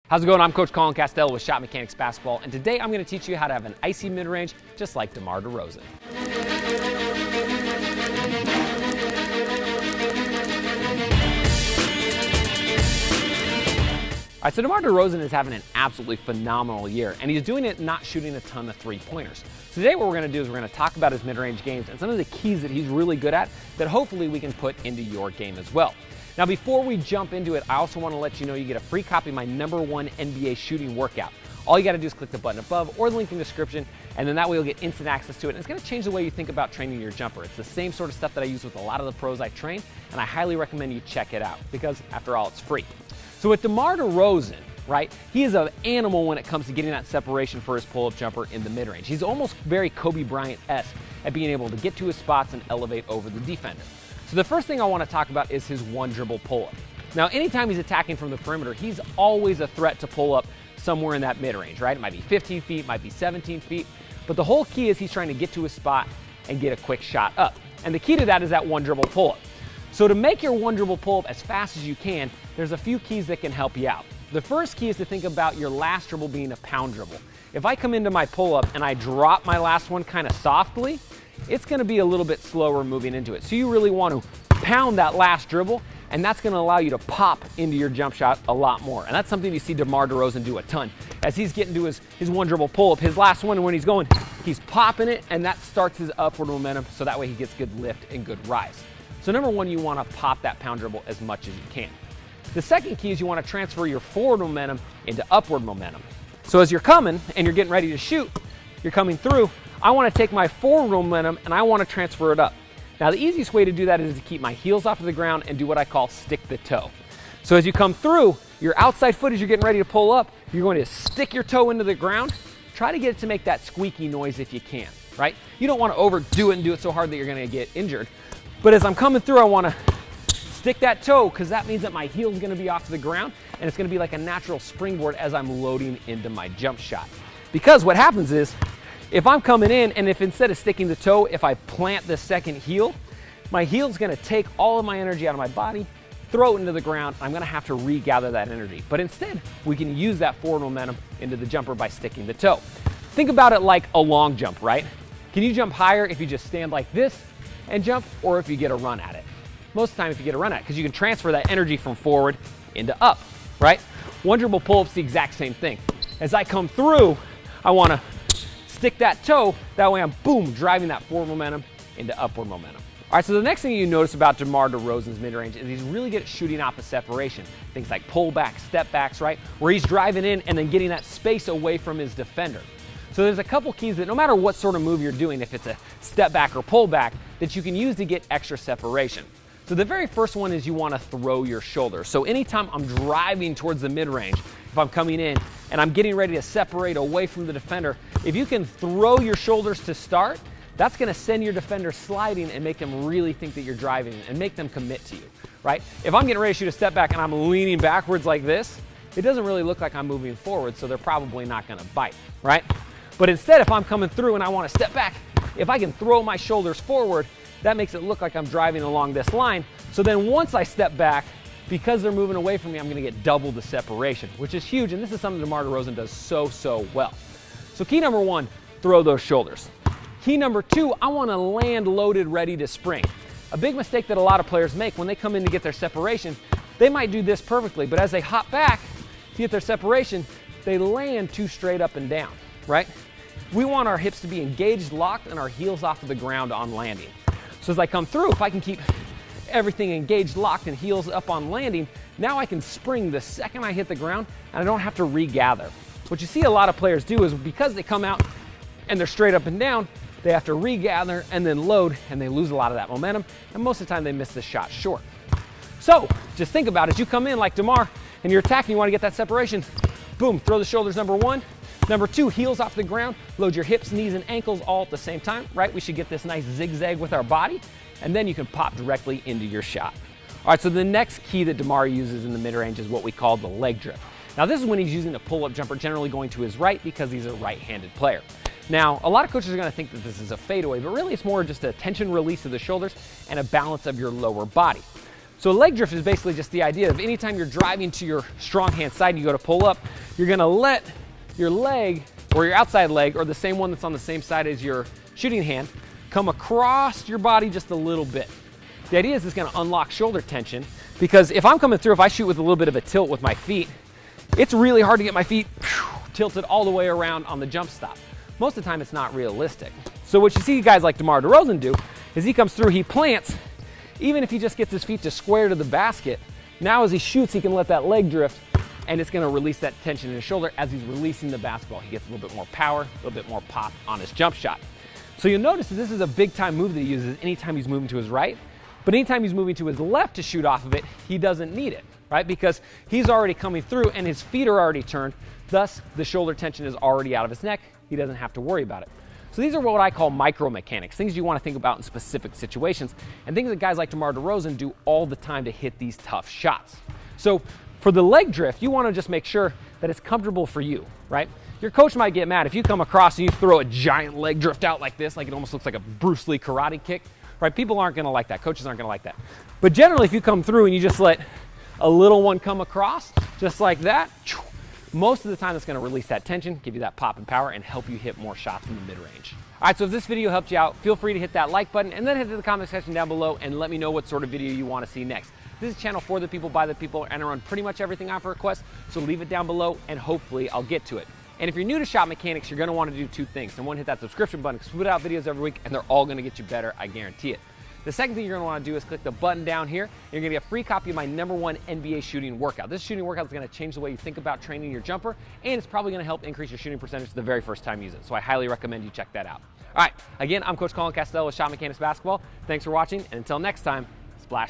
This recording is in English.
How's it going? I'm Coach Colin Castell with Shot Mechanics Basketball, and today I'm going to teach you how to have an icy mid-range just like DeMar DeRozan. All right, so DeMar DeRozan is having an absolutely phenomenal year, and he's doing it not shooting a ton of three-pointers. So today what we're going to do is we're going to talk about his mid-range games and some of the keys that he's really good at that hopefully we can put into your game as well. Now, before we jump into it, I also want to let you know you get a free copy of my #1 NBA shooting workout. All you got to do is click the button above or the link in the description, and then that way you'll get instant access to it. And it's going to change the way you think about training your jumper. It's the same sort of stuff that I use with a lot of the pros I train, and I highly recommend you check it out because, after all, it's free. So with DeMar DeRozan, right, he is an animal when it comes to getting that separation for his pull-up jumper in the mid-range. He's almost very Kobe Bryant-esque at being able to get to his spots and elevate over the defender. So the first thing I want to talk about is his one-dribble pull-up. Now, anytime he's attacking from the perimeter, he's always a threat to pull up somewhere in that mid-range, right? It might be 15 feet, might be 17 feet, but the whole key is he's trying to get to his spot and get a quick shot up. And the key to that is that one-dribble pull-up. So to make your one-dribble pull-up as fast as you can, there's a few keys that can help you out. The first key is to think about your last dribble being a pound dribble. If I come into my pull-up and I drop my last one kind of softly, it's going to be a little bit slower moving into it. So you really want to pound that last dribble, and that's going to allow you to pop into your jump shot a lot more. And that's something you see DeMar DeRozan do a ton. As he's getting to his one dribble pull-up, his last one, when he's going, he's popping it, and that starts his upward momentum, so that way he gets good lift and good rise. So number one, you want to pop that pound dribble as much as you can. The second key is you want to transfer your forward momentum into upward momentum. So as you're coming and you're getting ready to shoot, you're coming through, I want to take my forward momentum and I want to transfer it up. Now the easiest way to do that is to keep my heels off of the ground and do what I call stick the toe. So as you come through, your outside foot as you're getting ready to pull up, you're going to stick your toe into the ground. Try to get it to make that squeaky noise if you can, right? You don't want to overdo it and do it so hard that you're going to get injured. But as I'm coming through, I want to stick that toe because that means that my heel is going to be off the ground and it's going to be like a natural springboard as I'm loading into my jump shot. Because what happens is, if I'm coming in and if instead of sticking the toe, if I plant the second heel, my heel's going to take all of my energy out of my body, throw it into the ground, and I'm going to have to regather that energy. But instead, we can use that forward momentum into the jumper by sticking the toe. Think about it like a long jump, right? Can you jump higher if you just stand like this and jump, or if you get a run at it? Most of the time if you get a run at it, because you can transfer that energy from forward into up, right? One dribble pull-up's the exact same thing. As I come through, I want to stick that toe, that way I'm, boom, driving that forward momentum into upward momentum. All right, so the next thing you notice about DeMar DeRozan's mid-range is he's really good at shooting off of separation. Things like pull-backs, step-backs, right? Where he's driving in and then getting that space away from his defender. So there's a couple keys that no matter what sort of move you're doing, if it's a step-back or pull-back, that you can use to get extra separation. So the very first one is you want to throw your shoulder. So anytime I'm driving towards the mid-range, if I'm coming in and I'm getting ready to separate away from the defender, if you can throw your shoulders to start, that's going to send your defender sliding and make them really think that you're driving and make them commit to you, right? If I'm getting ready to shoot a step back and I'm leaning backwards like this, it doesn't really look like I'm moving forward, so they're probably not going to bite, right? But instead, if I'm coming through and I want to step back, if I can throw my shoulders forward, that makes it look like I'm driving along this line. So then once I step back, because they're moving away from me, I'm going to get double the separation, which is huge, and this is something DeMar DeRozan does so well. So key number one, throw those shoulders. Key number two, I want to land loaded, ready to spring. A big mistake that a lot of players make when they come in to get their separation, they might do this perfectly, but as they hop back to get their separation, they land too straight up and down, right? We want our hips to be engaged, locked, and our heels off of the ground on landing. So as I come through, if I can keep everything engaged, locked, and heels up on landing, now I can spring the second I hit the ground, and I don't have to regather. What you see a lot of players do is because they come out and they're straight up and down, they have to regather and then load, and they lose a lot of that momentum, and most of the time they miss the shot short. So just think about it. As you come in like DeMar and you're attacking, you want to get that separation, boom, throw the shoulders, number one. Number two, heels off the ground, load your hips, knees, and ankles all at the same time, right? We should get this nice zigzag with our body, and then you can pop directly into your shot. All right, so the next key that DeMar uses in the mid-range is what we call the leg drift. Now this is when he's using a pull-up jumper, generally going to his right because he's a right-handed player. Now, a lot of coaches are going to think that this is a fadeaway, but really it's more just a tension release of the shoulders and a balance of your lower body. So a leg drift is basically just the idea of anytime you're driving to your strong hand side and you go to pull up, you're gonna let your leg, or your outside leg, or the same one that's on the same side as your shooting hand, come across your body just a little bit. The idea is it's gonna unlock shoulder tension, because if I'm coming through, if I shoot with a little bit of a tilt with my feet, it's really hard to get my feet tilted all the way around on the jump stop. Most of the time it's not realistic. So what you see guys like DeMar DeRozan do is he comes through, he plants, even if he just gets his feet to square to the basket, now as he shoots, he can let that leg drift, and it's gonna release that tension in his shoulder as he's releasing the basketball. He gets a little bit more power, a little bit more pop on his jump shot. So you'll notice that this is a big time move that he uses anytime he's moving to his right, but anytime he's moving to his left to shoot off of it, he doesn't need it, right? Because he's already coming through and his feet are already turned, thus the shoulder tension is already out of his neck. He doesn't have to worry about it. So these are what I call micro mechanics, things you want to think about in specific situations, and things that guys like DeMar DeRozan do all the time to hit these tough shots. So for the leg drift, you want to just make sure that it's comfortable for you, right? Your coach might get mad if you come across and you throw a giant leg drift out like this, like it almost looks like a Bruce Lee karate kick, right? People aren't going to like that. Coaches aren't going to like that. But generally, if you come through and you just let a little one come across, just like that, most of the time it's going to release that tension, give you that pop and power, and help you hit more shots in the mid-range. All right, so if this video helped you out, feel free to hit that like button and then head to the comment section down below and let me know what sort of video you want to see next. This is a channel for the people, by the people, and I run pretty much everything on for request, so leave it down below and hopefully I'll get to it. And if you're new to shot mechanics, you're going to want to do two things. Number one, hit that subscription button because we put out videos every week and they're all going to get you better, I guarantee it. The second thing you're going to want to do is click the button down here, and you're going to get a free copy of my #1 NBA shooting workout. This shooting workout is going to change the way you think about training your jumper, and it's probably going to help increase your shooting percentage the very first time you use it. So I highly recommend you check that out. All right, again, I'm Coach Colin Castello with Shot Mechanics Basketball. Thanks for watching, and until next time, splash.